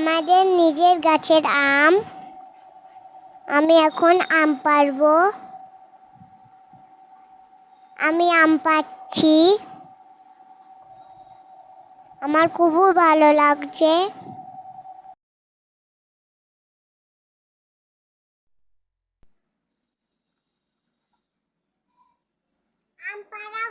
আমাদের নিজের গাছের আম। আমি এখন আম পাড়বো। আমি আম পাড়ছি। আমার খুবই ভালো লাগছে। আম পাড়া